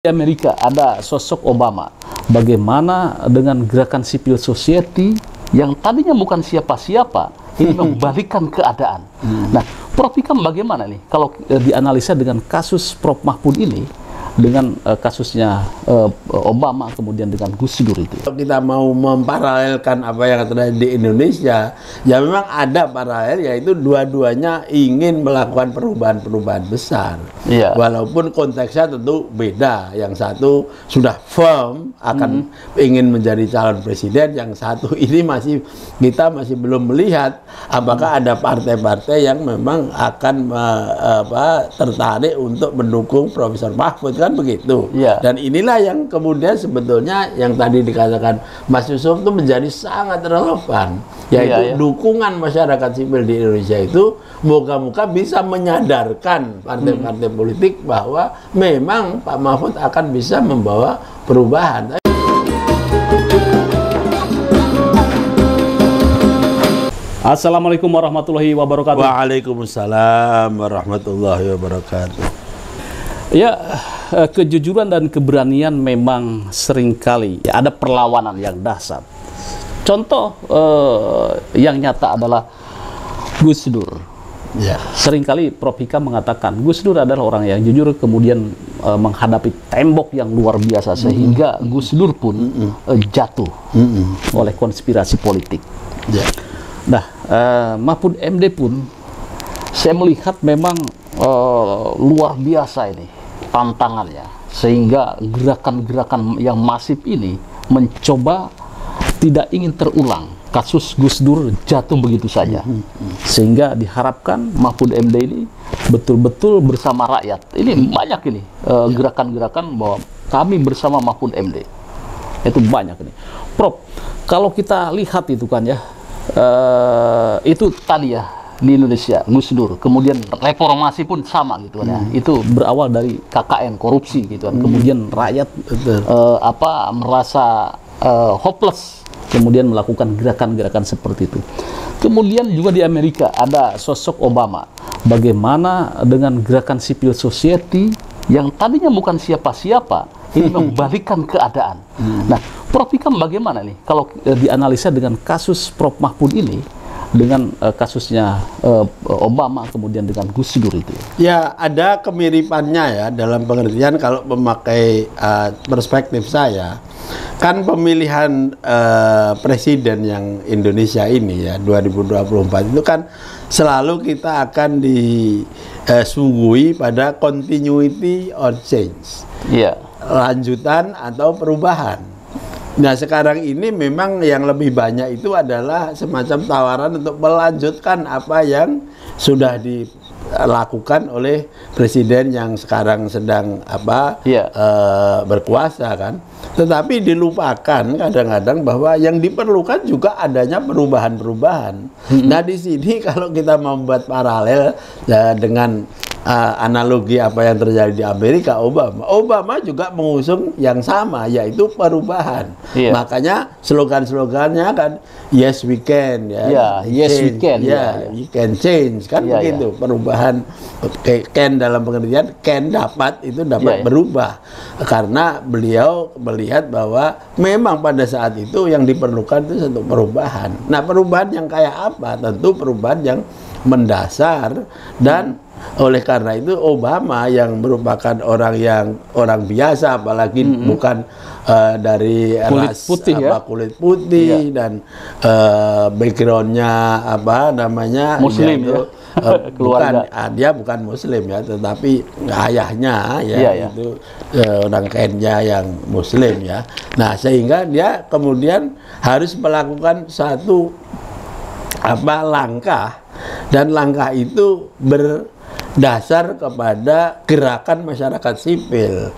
Di Amerika ada sosok Obama. Bagaimana dengan gerakan civil society yang tadinya bukan siapa-siapa, ini membalikkan keadaan. Nah, Prof Ikam bagaimana nih kalau dianalisa dengan kasus Prof Mahfud ini, dengan kasusnya Obama kemudian dengan Gus Dur itu? Kalau kita mau memparalelkan apa yang terjadi di Indonesia, ya memang ada paralel, yaitu dua-duanya ingin melakukan perubahan-perubahan besar. Iya. Walaupun konteksnya tentu beda. Yang satu sudah firm akan ingin menjadi calon presiden, yang satu ini kita masih belum melihat apakah ada partai-partai yang memang akan tertarik untuk mendukung Profesor Mahfud, kan begitu. Ya. Dan inilah yang kemudian sebetulnya yang tadi dikatakan Mas Yusuf itu menjadi sangat relevan, yaitu dukungan masyarakat sipil di Indonesia itu moga-moga bisa menyadarkan partai-partai politik bahwa memang Pak Mahfud akan bisa membawa perubahan. Assalamualaikum warahmatullahi wabarakatuh. Waalaikumsalam warahmatullahi wabarakatuh. Ya, kejujuran dan keberanian memang seringkali ada perlawanan yang dahsyat. Contoh yang nyata adalah Gus Dur. Ya. Seringkali Prof Ikam mengatakan Gus Dur adalah orang yang jujur, kemudian menghadapi tembok yang luar biasa sehingga Gus Dur pun jatuh oleh konspirasi politik. Ya. Nah, Mahfud MD pun saya melihat memang luar biasa ini tantangannya, sehingga gerakan-gerakan yang masif ini mencoba tidak ingin terulang kasus Gus Dur jatuh begitu saja, sehingga diharapkan Mahfud MD ini betul-betul bersama rakyat. Ini banyak ini gerakan-gerakan bahwa kami bersama Mahfud MD, itu banyak ini. Prof, kalau kita lihat itu kan ya, itu tadi ya di Indonesia Gus Dur, kemudian reformasi pun sama gitu kan ya. Itu berawal dari KKN korupsi gitu kan. Kemudian rakyat merasa hopeless, kemudian melakukan gerakan-gerakan seperti itu. Kemudian juga di Amerika ada sosok Obama. Bagaimana dengan gerakan civil society yang tadinya bukan siapa-siapa, ini membalikkan keadaan. Nah, Prof Ikam bagaimana nih kalau dianalisa dengan kasus Prof Mahfud ini, dengan kasusnya Obama kemudian dengan Gus Dur itu? Ya, ada kemiripannya ya, dalam pengertian kalau memakai perspektif saya, kan pemilihan presiden yang Indonesia ini ya 2024 itu kan selalu kita akan disuguhi pada continuity or change. Iya. Lanjutan atau perubahan. Nah, sekarang ini memang yang lebih banyak itu adalah semacam tawaran untuk melanjutkan apa yang sudah dilakukan oleh presiden yang sekarang sedang berkuasa kan. Tetapi dilupakan kadang-kadang bahwa yang diperlukan juga adanya perubahan-perubahan. Nah, di sini kalau kita membuat paralel dengan analogi apa yang terjadi di Amerika, Obama juga mengusung yang sama, yaitu perubahan. Makanya slogan-slogannya kan yes we can ya, yes we can we can change kan begitu. Perubahan can dalam pengertian can dapat berubah, karena beliau melihat bahwa memang pada saat itu yang diperlukan itu satu perubahan. Nah, perubahan yang kayak apa? Tentu perubahan yang mendasar, dan oleh karena itu Obama yang merupakan orang biasa, apalagi bukan dari kulit putih, kulit putih dan backgroundnya Muslim ya. Bukan, dia bukan Muslim ya, tetapi ayahnya itu orang Kenya yang Muslim ya. Nah, sehingga dia kemudian harus melakukan satu langkah, dan langkah itu berdasar kepada gerakan masyarakat sipil.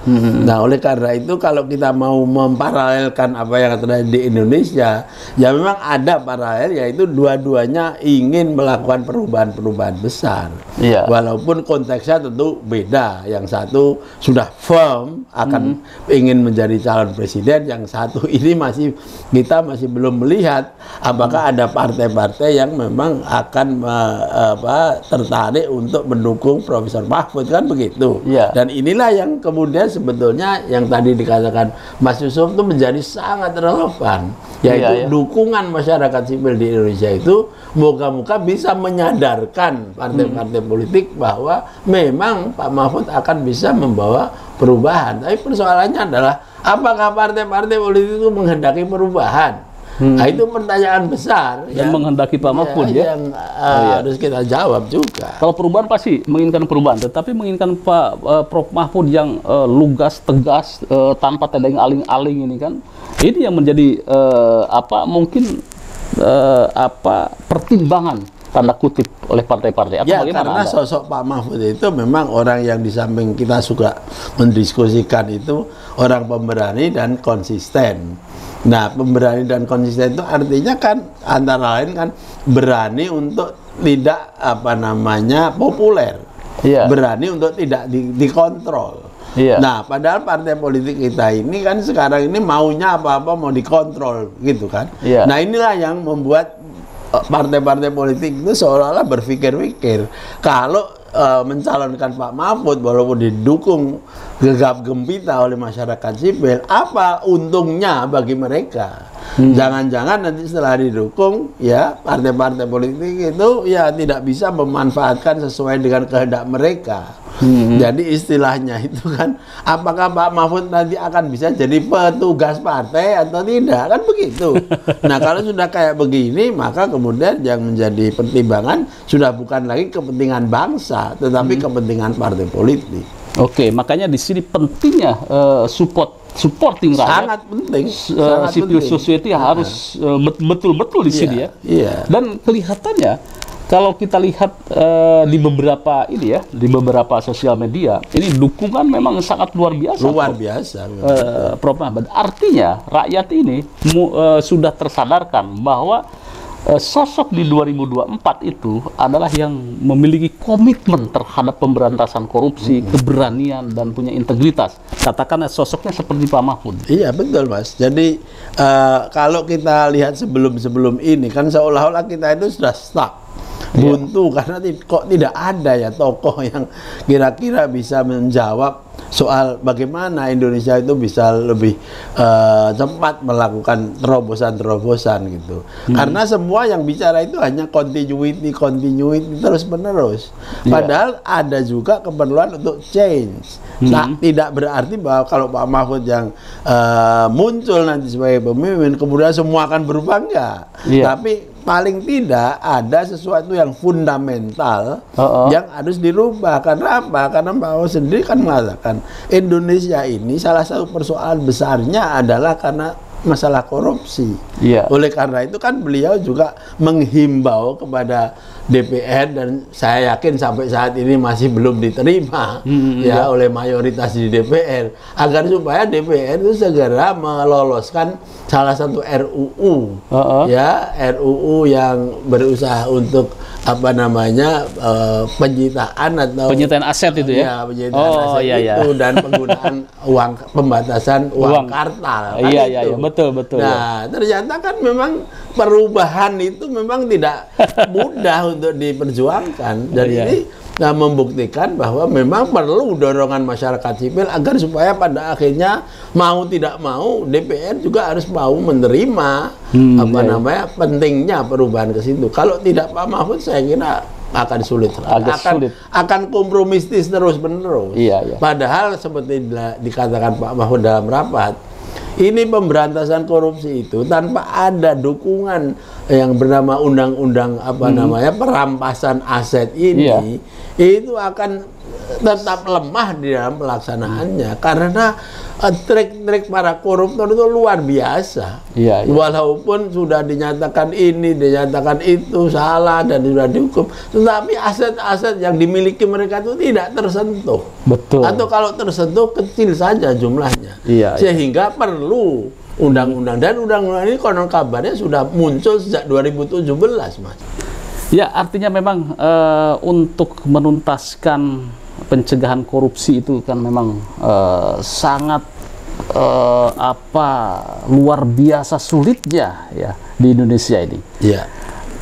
Nah, oleh karena itu kalau kita mau memparalelkan apa yang terjadi di Indonesia, ya memang ada paralel, yaitu dua-duanya ingin melakukan perubahan-perubahan besar. Walaupun konteksnya tentu beda. Yang satu sudah firm akan ingin menjadi calon presiden, yang satu ini kita masih belum melihat apakah ada partai-partai yang memang akan tertarik untuk mendukung mendukung Profesor Mahfud, kan begitu. Iya. Dan inilah yang kemudian sebetulnya yang tadi dikatakan Mas Yusuf itu menjadi sangat relevan, yaitu dukungan masyarakat sipil di Indonesia itu moga-moga bisa menyadarkan partai-partai politik bahwa memang Pak Mahfud akan bisa membawa perubahan. Tapi persoalannya adalah apakah partai-partai politik itu menghendaki perubahan? Nah, itu pertanyaan besar yang menghendaki Pak Mahfud yang harus kita jawab juga. Kalau perubahan pasti menginginkan perubahan, tetapi menginginkan Prof Mahfud yang lugas, tegas, tanpa tedeng aling-aling ini kan, ini yang menjadi pertimbangan tanda kutip oleh partai-partai. Ya, karena sosok Pak Mahfud itu memang orang yang di samping kita suka mendiskusikan itu orang pemberani dan konsisten. Nah, pemberani dan konsisten itu artinya kan antara lain kan berani untuk tidak populer, berani untuk tidak dikontrol. Nah, padahal partai politik kita ini kan sekarang ini maunya apa-apa mau dikontrol gitu kan. Nah, inilah yang membuat partai-partai politik itu seolah-olah berpikir-pikir kalau mencalonkan Pak Mahfud walaupun didukung gegap gempita oleh masyarakat sipil, apa untungnya bagi mereka? Jangan-jangan nanti setelah didukung, ya partai-partai politik itu ya tidak bisa memanfaatkan sesuai dengan kehendak mereka. Jadi istilahnya itu kan, apakah Pak Mahfud nanti akan bisa jadi petugas partai atau tidak, kan begitu. Nah, kalau sudah kayak begini, maka kemudian yang menjadi pertimbangan sudah bukan lagi kepentingan bangsa, tetapi kepentingan partai politik. Oke, makanya di sini pentingnya supporting rakyat. Sangat penting. Civil society harus betul-betul di sini ya. Dan kelihatannya kalau kita lihat di beberapa sosial media, ini dukungan memang sangat luar biasa. Luar biasa. Prof Mahfud. Artinya rakyat ini sudah tersadarkan bahwa sosok di 2024 itu adalah yang memiliki komitmen terhadap pemberantasan korupsi, keberanian, dan punya integritas. Katakanlah sosoknya seperti Pak Mahfud. Iya, betul Mas. Jadi kalau kita lihat sebelum ini kan seolah-olah kita itu sudah stuck, buntu, karena kok tidak ada ya tokoh yang kira-kira bisa menjawab soal bagaimana Indonesia itu bisa lebih cepat melakukan terobosan-terobosan gitu. Karena semua yang bicara itu hanya continuity terus menerus. Padahal ada juga keperluan untuk change. Nah, tidak berarti bahwa kalau Pak Mahfud yang muncul nanti sebagai pemimpin kemudian semua akan berubah, enggak. Tapi paling tidak ada sesuatu yang fundamental yang harus dirubah. Karena apa? Karena Pak Mahfud sendiri kan mengatakan Indonesia ini salah satu persoalan besarnya adalah karena masalah korupsi. Oleh karena itu kan beliau juga menghimbau kepada DPR, dan saya yakin sampai saat ini masih belum diterima oleh mayoritas di DPR, agar supaya DPR itu segera meloloskan salah satu RUU RUU yang berusaha untuk penyitaan aset itu ya. Penyitaan aset itu dan penggunaan pembatasan uang kartal. Betul. Nah, ternyata kan memang perubahan itu memang tidak mudah untuk diperjuangkan. Dan ini membuktikan bahwa memang perlu dorongan masyarakat sipil agar supaya pada akhirnya mau tidak mau DPR juga harus mau menerima pentingnya perubahan ke situ. Kalau tidak Pak Mahfud saya kira akan sulit. Akan kompromistis terus-menerus. Padahal seperti dikatakan Pak Mahfud dalam rapat, ini pemberantasan korupsi itu tanpa ada dukungan yang bernama undang-undang perampasan aset ini, itu akan tetap lemah di dalam pelaksanaannya karena trik-trik para koruptor itu luar biasa. Walaupun sudah dinyatakan ini, dinyatakan itu salah dan sudah dihukum, tetapi aset-aset yang dimiliki mereka itu tidak tersentuh. Atau kalau tersentuh kecil saja jumlahnya. Sehingga perlu undang-undang, dan undang-undang ini konon kabarnya sudah muncul sejak 2017, Mas. Ya, artinya memang untuk menuntaskan pencegahan korupsi itu kan memang sangat luar biasa sulitnya ya di Indonesia ini.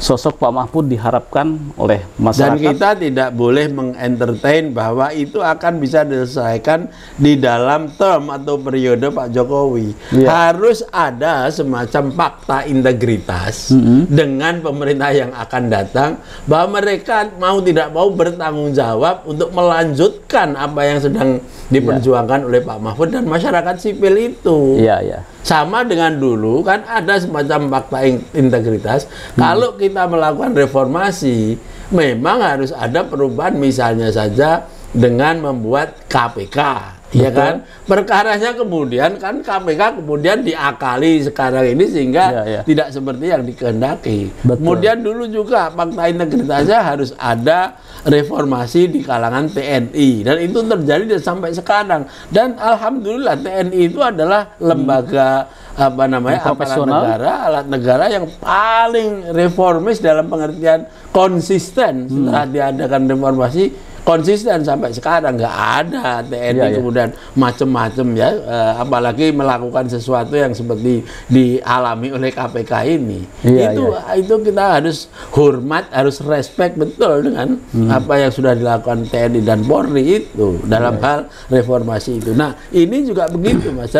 sosok Pak Mahfud diharapkan oleh Dan masyarakat. kita tidak boleh mengentertain bahwa itu akan bisa diselesaikan di dalam term atau periode Pak Jokowi. Harus ada semacam fakta integritas dengan pemerintah yang akan datang, bahwa mereka mau tidak mau bertanggung jawab untuk melanjutkan apa yang sedang diperjuangkan oleh Pak Mahfud dan masyarakat sipil itu. Iya, iya. Sama dengan dulu kan ada semacam fakta integritas. Kalau kita melakukan reformasi, memang harus ada perubahan, misalnya saja dengan membuat KPK, ya kan? Perkaranya kemudian kan KPK kemudian diakali sekarang ini sehingga tidak seperti yang dikehendaki. Kemudian dulu juga fakta integritasnya harus ada reformasi di kalangan TNI, dan itu terjadi sampai sekarang. Dan alhamdulillah TNI itu adalah lembaga alat negara yang paling reformis dalam pengertian konsisten. Setelah diadakan reformasi, konsisten sampai sekarang, nggak ada TNI kemudian macam-macam ya, apalagi melakukan sesuatu yang seperti dialami oleh KPK ini. Itu kita harus hormat, harus respect betul dengan apa yang sudah dilakukan TNI dan Polri itu dalam hal reformasi itu. Nah, ini juga begitu, Mas,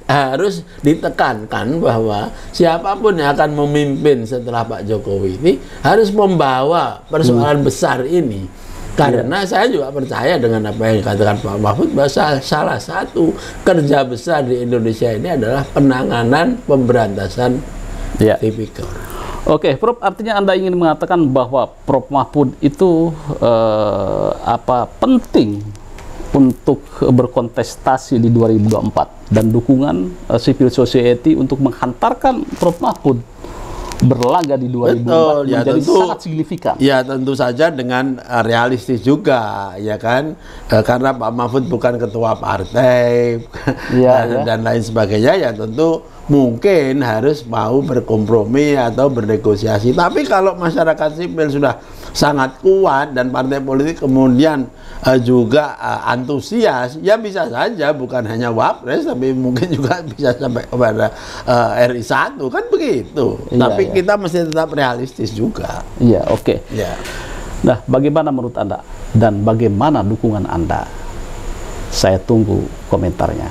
harus ditekankan bahwa siapapun yang akan memimpin setelah Pak Jokowi ini harus membawa persoalan besar ini. Karena saya juga percaya dengan apa yang dikatakan Pak Mahfud, bahwa salah satu kerja besar di Indonesia ini adalah penanganan pemberantasan tipikor. Oke, Prof, artinya Anda ingin mengatakan bahwa Prof Mahfud itu penting untuk berkontestasi di 2024 dan dukungan civil society untuk menghantarkan Prof Mahfud berlaga di 2024 menjadi sangat signifikan. Ya, tentu saja dengan realistis juga, ya kan, karena Pak Mahfud bukan ketua partai dan lain sebagainya, ya tentu mungkin harus mau berkompromi atau bernegosiasi. Tapi kalau masyarakat sipil sudah sangat kuat dan partai politik kemudian juga antusias, ya bisa saja bukan hanya Wapres, tapi mungkin juga bisa sampai kepada RI 1, kan begitu. Tapi kita mesti tetap realistis juga. Iya, oke. Nah, bagaimana menurut Anda dan bagaimana dukungan Anda? Saya tunggu komentarnya.